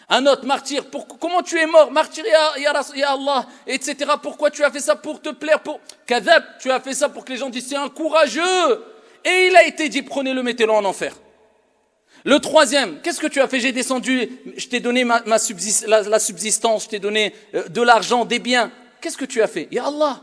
Un autre martyr, comment tu es mort? Martyr, ya Allah, etc. Pourquoi tu as fait ça? Pour te plaire, pour... Kadhab, tu as fait ça pour que les gens disent c'est un courageux. Et il a été dit, prenez-le, mettez-le en enfer. Le troisième, qu'est-ce que tu as fait? J'ai descendu, je t'ai donné la subsistance, je t'ai donné de l'argent, des biens. Qu'est-ce que tu as fait? Ya Allah,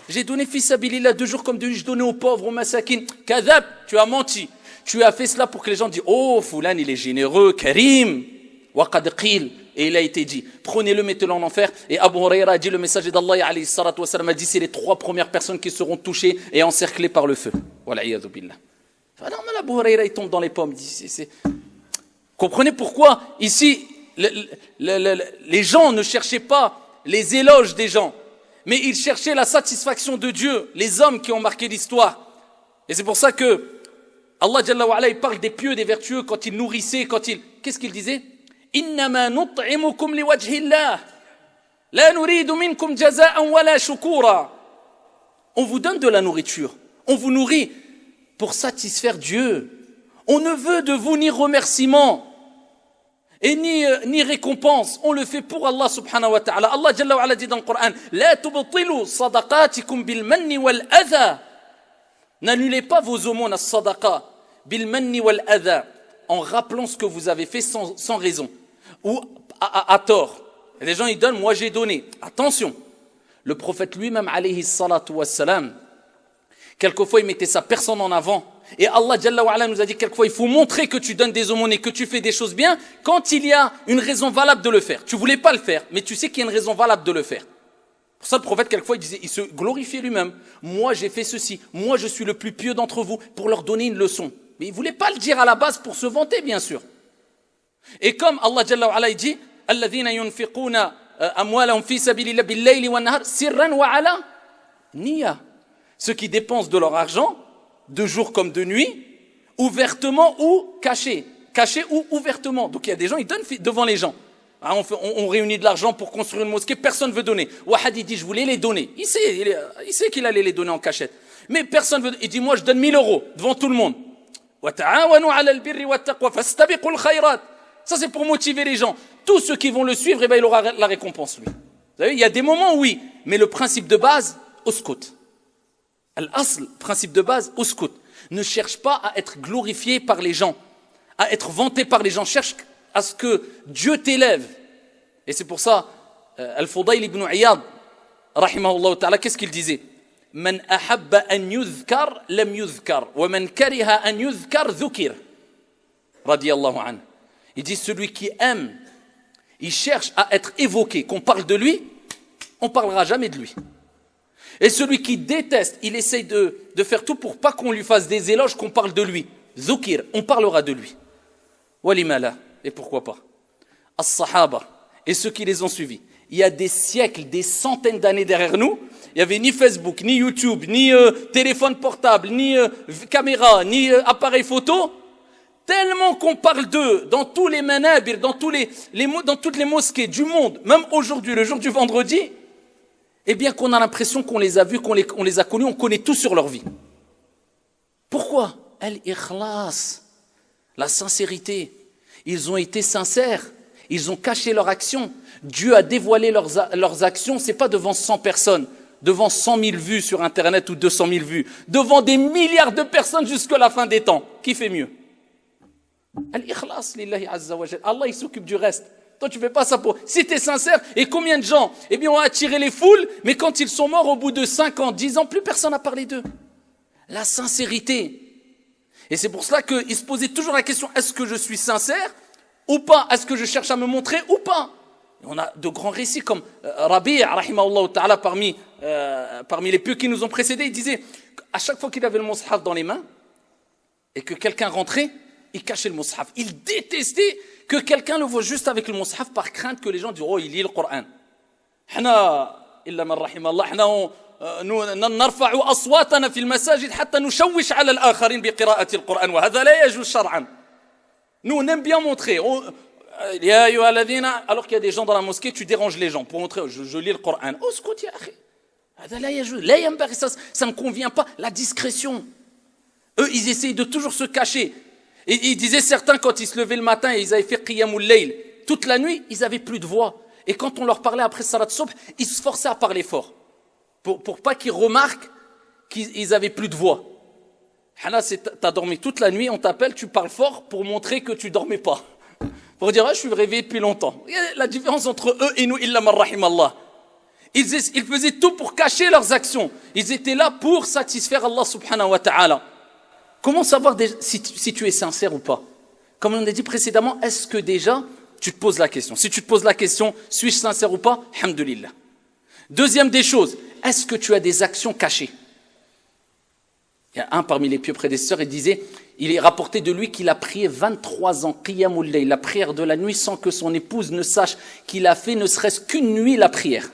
j'ai donné fils sabilillah 2 jours comme 2 je donnais aux pauvres, aux masakin. Kadhab, tu as menti. Tu as fait cela pour que les gens disent, oh, Foulan, il est généreux, Karim. Waqad qil. Et il a été dit, prenez-le, mettez-le en enfer. Et Abu Huraira a dit, le messager d'Allah, alayhi salatu wassalam, a dit, c'est les 3 premières personnes qui seront touchées et encerclées par le feu. Wala'iyadhu billah. Non, mais Abu Huraira, il tombe dans les pommes. Comprenez pourquoi, ici, les gens ne cherchaient pas les éloges des gens, mais ils cherchaient la satisfaction de Dieu, les hommes qui ont marqué l'histoire. Et c'est pour ça que Allah Jalla wa Ala, il parle des pieux, des vertueux, quand ils nourrissaient, qu'est-ce qu'il disait? Innama nut'imukum liwajhillah la nuridu minkum jaza'an wala shukura. On vous donne de la nourriture, on vous nourrit pour satisfaire Dieu. On ne veut de vous ni remerciement et ni récompense. On le fait pour Allah subhanahu wa ta'ala. Allah Jalla wa Ala dit dans le Coran, la tubtilu sadaqatikum bil manni wal adha. N'annulez pas vos aumônes à sadaqa bil manni wal adha, en rappelant ce que vous avez fait sans raison ou à tort. Et les gens ils donnent, moi j'ai donné. Attention, le prophète lui-même alayhi salatu wassalam, quelquefois il mettait sa personne en avant. Et Allah Jalla wa Ala nous a dit quelquefois il faut montrer que tu donnes des aumônes et que tu fais des choses bien quand il y a une raison valable de le faire. Tu voulais pas le faire, mais tu sais qu'il y a une raison valable de le faire. Pour ça, le prophète, quelquefois, il se glorifiait lui-même. Moi, j'ai fait ceci. Moi, je suis le plus pieux d'entre vous, pour leur donner une leçon. Mais il voulait pas le dire à la base pour se vanter, bien sûr. Et comme Allah Jalla wa Ala dit, alladhina yunfiquna amwalahum fi sabilillah bil-layli wan-nahar sirran wa ala niyya. Ceux qui dépensent de leur argent, de jour comme de nuit, ouvertement ou caché. Caché ou ouvertement. Donc il y a des gens, ils donnent devant les gens. On réunit de l'argent pour construire une mosquée, personne ne veut donner. Wahad il dit, je voulais les donner. Il sait qu'il allait les donner en cachette. Mais personne ne veut. Il dit, moi je donne 1000 € devant tout le monde. Ça c'est pour motiver les gens. Tous ceux qui vont le suivre, eh ben, il aura la récompense lui. Vous savez, il y a des moments où oui, mais le principe de base, uskut. Al-asl, principe de base, uskut. Ne cherche pas à être glorifié par les gens, à être vanté par les gens. Cherche à ce que Dieu t'élève. Et c'est pour ça, Al-Fudayl ibn Iyad, rahimahullah ta'ala, qu'est-ce qu'il disait? Man ahabba an yuzkar, lam yuzkar. Wa man kariha an yuzkar, dhukir. Radiyallahu anhu. Il dit, celui qui aime, il cherche à être évoqué, qu'on parle de lui, on parlera jamais de lui. Et celui qui déteste, il essaye de faire tout pour pas qu'on lui fasse des éloges, qu'on parle de lui. Dhukir, on parlera de lui. Walimala. Et pourquoi pas? As-Sahaba et ceux qui les ont suivis. Il y a des siècles, des centaines d'années derrière nous, il n'y avait ni Facebook, ni YouTube, ni téléphone portable, ni caméra, ni appareil photo. Tellement qu'on parle d'eux dans tous les manabir, dans toutes les mosquées du monde, même aujourd'hui, le jour du vendredi, eh bien qu'on a l'impression qu'on les a vus, qu'on les a connus, on connaît tout sur leur vie. Pourquoi? Al-Ikhlas, la sincérité. Ils ont été sincères, ils ont caché leur action. Dieu a dévoilé leurs actions, c'est pas devant 100 personnes, devant 100 000 vues sur Internet ou 200 000 vues, devant des milliards de personnes jusqu'à la fin des temps. Qui fait mieux? Al-Ikhlas lillahi azza wa jal. Allah il s'occupe du reste. Toi tu fais pas ça pour... Si tu es sincère, et combien de gens eh bien, ont attiré les foules, mais quand ils sont morts au bout de 5 ans, 10 ans, plus personne n'a parlé d'eux. La sincérité. Et c'est pour cela qu'il se posait toujours la question, est-ce que je suis sincère ou pas? Est-ce que je cherche à me montrer ou pas? Et on a de grands récits comme Rabi' rahimahullah ta'ala parmi les pieux qui nous ont précédés, il disait, à chaque fois qu'il avait le mushaf dans les mains et que quelqu'un rentrait, il cachait le mushaf. Il détestait que quelqu'un le voit juste avec le mushaf par crainte que les gens disent, oh, il lit le Coran. Hana, illa man rahimallah, hana نرفع أصواتنا في المساجد حتى نشوش على الآخرين بقراءة القرآن وهذا لا يجوز شرعا. Nous on aime bien montrer. يا أيها الذين, alors qu'il y a des gens dans la mosquée, tu déranges les gens pour montrer je lis le Coran. اسكت يا أخي. هذا لا يجوز. لا ينبغي, ça ne convient pas. La discrétion. Eux ils essayent de toujours se cacher. Et ils disaient certains quand ils se levaient le matin et ils avaient fait qiyamul layl. toute la nuit, ils avaient plus de voix. Et quand on leur parlait après Salat Subh, ils se forçaient à parler fort. Pour pas qu'ils remarquent qu'ils avaient plus de voix. Hana, t'as dormi toute la nuit, on t'appelle, tu parles fort pour montrer que tu dormais pas. Pour dire, je suis réveillé depuis longtemps. Il y a la différence entre eux et nous, illa man rahim Allah. Ils faisaient tout pour cacher leurs actions. Ils étaient là pour satisfaire Allah subhanahu wa ta'ala. Comment savoir si tu es sincère ou pas? Comme on a dit précédemment, est-ce que déjà tu te poses la question? Si tu te poses la question, suis-je sincère ou pas? Alhamdulillah. Deuxième des choses, est-ce que tu as des actions cachées? Il y a un parmi les pieux prédécesseurs, il est rapporté de lui qu'il a prié 23 ans, qiyamul layl, la prière de la nuit, sans que son épouse ne sache qu'il a fait ne serait-ce qu'une nuit la prière.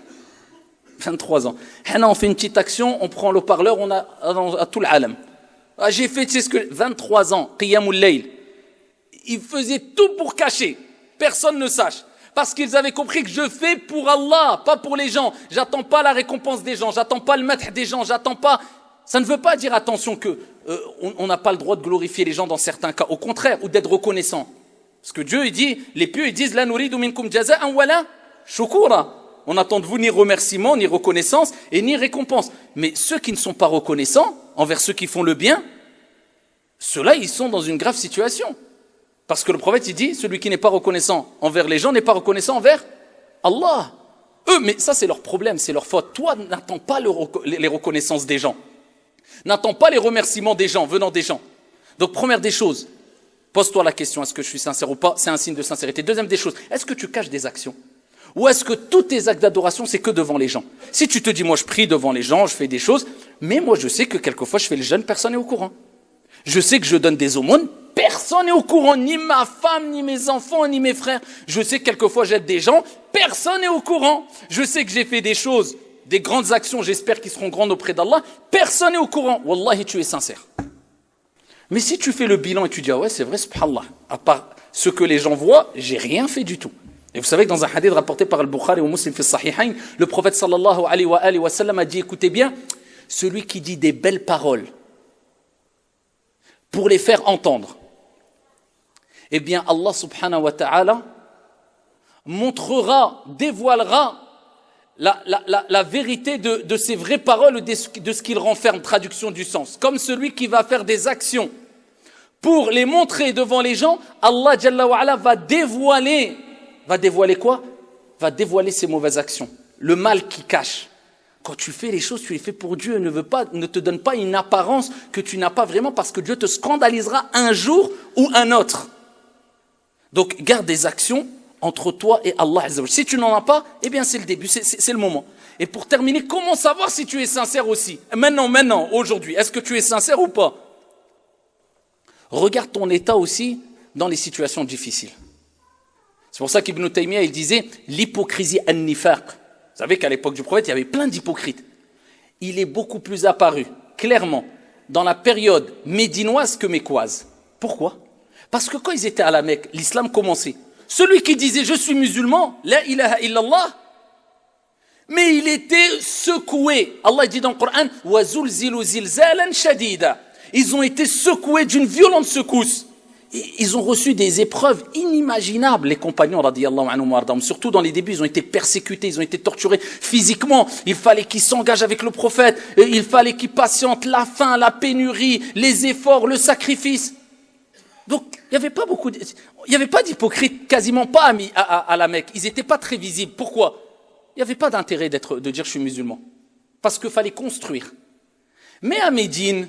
23 ans. On fait une petite action, on prend le parleur, on a à tout l'alam. J'ai fait, tu sais ce que, 23 ans, qiyamul layl. Ils faisaient tout pour cacher. Personne ne sache. Parce qu'ils avaient compris que je fais pour Allah, pas pour les gens. J'attends pas la récompense des gens, j'attends pas le maître des gens, j'attends pas. Ça ne veut pas dire, attention, que on n'a pas le droit de glorifier les gens dans certains cas. Au contraire, ou d'être reconnaissant. Parce que Dieu, il dit, les pieux, ils disent, la nuridu minkum jaza'an wala shukura. On n'attend de vous ni remerciement, ni reconnaissance, et ni récompense. Mais ceux qui ne sont pas reconnaissants, envers ceux qui font le bien, ceux-là, ils sont dans une grave situation. Parce que le prophète, il dit, celui qui n'est pas reconnaissant envers les gens n'est pas reconnaissant envers Allah. Eux, mais ça, c'est leur problème, c'est leur faute. Toi, n'attends pas les reconnaissances des gens. N'attends pas les remerciements des gens, venant des gens. Donc, première des choses, pose-toi la question, est-ce que je suis sincère ou pas? C'est un signe de sincérité. Deuxième des choses, est-ce que tu caches des actions? Ou est-ce que tous tes actes d'adoration, c'est que devant les gens? Si tu te dis, moi, je prie devant les gens, je fais des choses, mais moi, je sais que quelquefois, je fais le jeûne, personne n'est au courant. Je sais que je donne des aumônes, personne n'est au courant, ni ma femme, ni mes enfants, ni mes frères. Je sais que quelquefois, j'aide des gens, personne n'est au courant. Je sais que j'ai fait des choses, des grandes actions, j'espère qu'ils seront grandes auprès d'Allah, personne n'est au courant. Wallahi, tu es sincère. Mais si tu fais le bilan et tu dis, ah ouais, c'est vrai, subhanallah, à part ce que les gens voient, j'ai rien fait du tout. Et vous savez que dans un hadith rapporté par Al-Bukhari ou Muslim fi Sahihayn, le prophète sallallahu alayhi wa sallam a dit, écoutez bien, celui qui dit des belles paroles pour les faire entendre, eh bien Allah subhanahu wa ta'ala montrera, dévoilera la vérité de ces vraies paroles, de ce qu'il renferme, traduction du sens. Comme celui qui va faire des actions pour les montrer devant les gens, Allah Jalla wa ala va dévoiler quoi? Va dévoiler ses mauvaises actions, le mal qui cache. Quand tu fais les choses, tu les fais pour Dieu, ne te donne pas une apparence que tu n'as pas vraiment, parce que Dieu te scandalisera un jour ou un autre. Donc garde des actions entre toi et Allah Azza wa Jalla. Si tu n'en as pas, eh bien c'est le début, c'est le moment. Et pour terminer, comment savoir si tu es sincère aussi? Maintenant, aujourd'hui, est-ce que tu es sincère ou pas? Regarde ton état aussi dans les situations difficiles. C'est pour ça qu'Ibn Taymiyyah, il disait l'hypocrisie an-nifaq. Vous savez qu'à l'époque du prophète, il y avait plein d'hypocrites. Il est beaucoup plus apparu, clairement, dans la période médinoise que mécoise. Pourquoi? Parce que quand ils étaient à la Mecque, l'islam commençait. Celui qui disait « je suis musulman », la ilaha illallah, mais il était secoué. Allah dit dans le Coran « wa zulzilu zilzalan shadida ». Ils ont été secoués d'une violente secousse. Ils ont reçu des épreuves inimaginables, les compagnons, radiyallahu anhum wa ardahum. Surtout dans les débuts, ils ont été persécutés, ils ont été torturés physiquement. Il fallait qu'ils s'engagent avec le prophète, il fallait qu'ils patientent la faim, la pénurie, les efforts, le sacrifice. Donc, il n'y avait pas d'hypocrites, quasiment pas à la Mecque. Ils n'étaient pas très visibles. Pourquoi? Il n'y avait pas d'intérêt de dire je suis musulman. Parce qu'il fallait construire. Mais à Médine,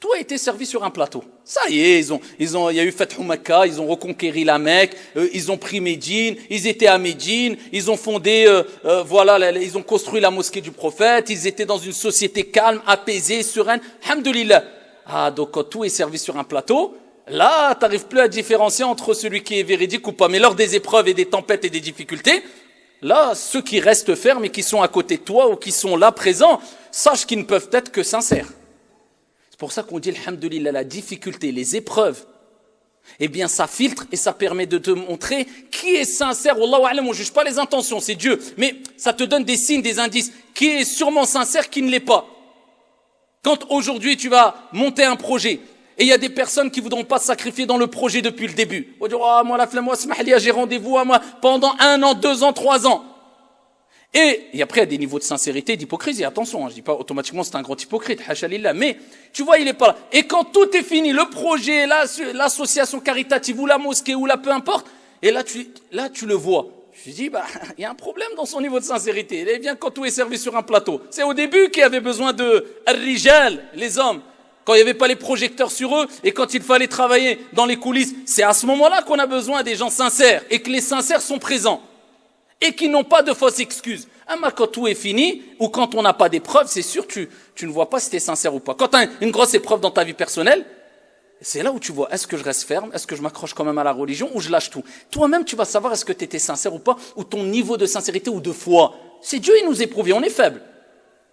tout a été servi sur un plateau. Ça y est, il y a eu Fathu Makkah, ils ont reconquéri la Mecque, ils ont pris Médine, ils étaient à Médine, ils ont fondé, ils ont construit la mosquée du prophète, ils étaient dans une société calme, apaisée, sereine. Alhamdulillah. Ah, donc quand tout est servi sur un plateau, là, tu n'arrives plus à différencier entre celui qui est véridique ou pas. Mais lors des épreuves et des tempêtes et des difficultés, là, ceux qui restent fermes et qui sont à côté de toi ou qui sont là présents, sache qu'ils ne peuvent être que sincères. C'est pour ça qu'on dit, alhamdulillah, la difficulté, les épreuves, eh bien, ça filtre et ça permet de te montrer qui est sincère. Wallahu a'lam, on ne juge pas les intentions, c'est Dieu. Mais ça te donne des signes, des indices. Qui est sûrement sincère, qui ne l'est pas. Quand aujourd'hui tu vas monter un projet Et il y a des personnes qui voudront pas se sacrifier dans le projet depuis le début. On va dire, oh, moi la flemme, moi, j'ai rendez-vous à moi pendant 1 an, 2 ans, 3 ans. Et après, il y a des niveaux de sincérité et d'hypocrisie. Attention, je dis pas automatiquement c'est un grand hypocrite, hacha lillah. Mais, tu vois, il est pas là. Et quand tout est fini, le projet, l'association caritative ou la mosquée ou peu importe, et là, tu le vois. Je dis, il y a un problème dans son niveau de sincérité. Il vient quand tout est servi sur un plateau. C'est au début qu'il y avait besoin de rijal, les hommes. Quand il n'y avait pas les projecteurs sur eux et quand il fallait travailler dans les coulisses, c'est à ce moment-là qu'on a besoin des gens sincères et que les sincères sont présents et qui n'ont pas de fausses excuses. Quand tout est fini ou quand on n'a pas d'épreuves, c'est sûr tu ne vois pas si tu es sincère ou pas. Quand tu as une grosse épreuve dans ta vie personnelle, c'est là où tu vois, est-ce que je reste ferme, est-ce que je m'accroche quand même à la religion ou je lâche tout. Toi-même, tu vas savoir est-ce que tu étais sincère ou pas, ou ton niveau de sincérité ou de foi. C'est Dieu, il nous éprouve, on est faible.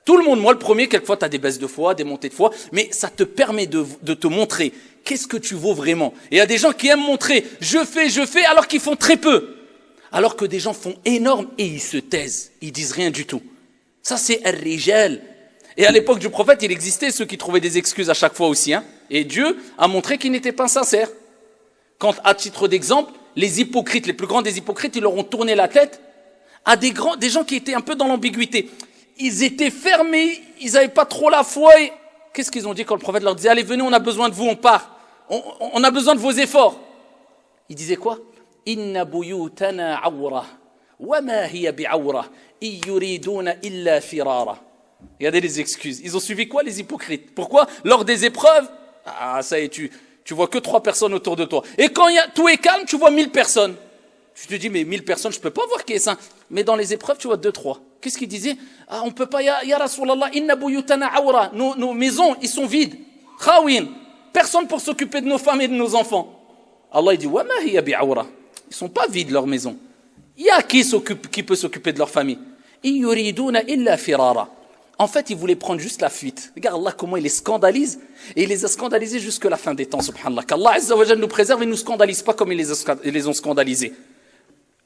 Tout le monde, moi le premier, quelquefois tu as des baisses de foi, des montées de foi, mais ça te permet de te montrer qu'est-ce que tu vaux vraiment. Et il y a des gens qui aiment montrer, je fais, alors qu'ils font très peu. Alors que des gens font énorme et ils se taisent, ils disent rien du tout. Ça c'est ar-rijal. Et à l'époque du prophète, il existait ceux qui trouvaient des excuses à chaque fois aussi. Et Dieu a montré qu'ils n'étaient pas sincères. Quand, à titre d'exemple, les hypocrites, les plus grands des hypocrites, ils leur ont tourné la tête à des gens qui étaient un peu dans l'ambiguïté. Ils étaient fermés, ils n'avaient pas trop la foi. Et qu'est-ce qu'ils ont dit quand le prophète leur disait, allez, venez, on a besoin de vous, on part. On a besoin de vos efforts. Ils disaient quoi? Inna buyutana awra, wa ma hiya bi'awra, yuriduna illa firara. Regardez les excuses. Ils ont suivi quoi, les hypocrites? Pourquoi? Lors des épreuves, ça y est, tu vois que 3 personnes autour de toi. Et quand tout est calme, tu vois 1000 personnes. Tu te dis, mais 1000 personnes, je peux pas voir qui est saint. Mais dans les épreuves, tu vois 2-3. Qu'est-ce qu'ils disaient? On peut pas, ya Rasulallah, inna buyutana awra. Nos maisons, ils sont vides. Khawin. Personne pour s'occuper de nos femmes et de nos enfants. Allah, il dit, wa ma hiya bi'awra. Ils sont pas vides, leurs maisons. Il y a qui peut s'occuper de leur famille? Yuriduna illa firara. En fait, ils voulaient prendre juste la fuite. Regarde Allah comment il les scandalise. Et il les a scandalisés jusqu'à la fin des temps, subhanallah. Qu'Allah Azza wa Jalla nous préserve et ne nous scandalise pas comme ils les ont scandalisés.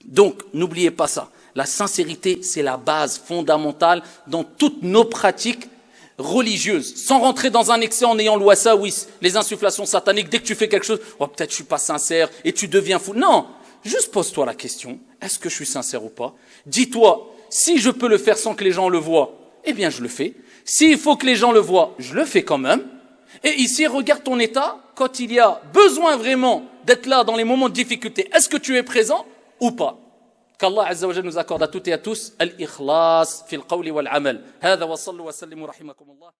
Donc, n'oubliez pas ça. La sincérité, c'est la base fondamentale dans toutes nos pratiques religieuses. Sans rentrer dans un excès en ayant l'ouassa, oui, les insufflations sataniques. Dès que tu fais quelque chose, oh, peut-être je suis pas sincère et tu deviens fou. Non, juste pose-toi la question. Est-ce que je suis sincère ou pas? Dis-toi, si je peux le faire sans que les gens le voient, eh bien je le fais. S'il faut que les gens le voient, je le fais quand même. Et ici, regarde ton état, quand il y a besoin vraiment d'être là dans les moments de difficulté, est-ce que tu es présent ou pas? Qu'Allah Azza wa Jalla nous accorde à toutes et à tous al-ikhlas fil qawli wal amal. Hada wa sallu wa sallimu rahimakumullah.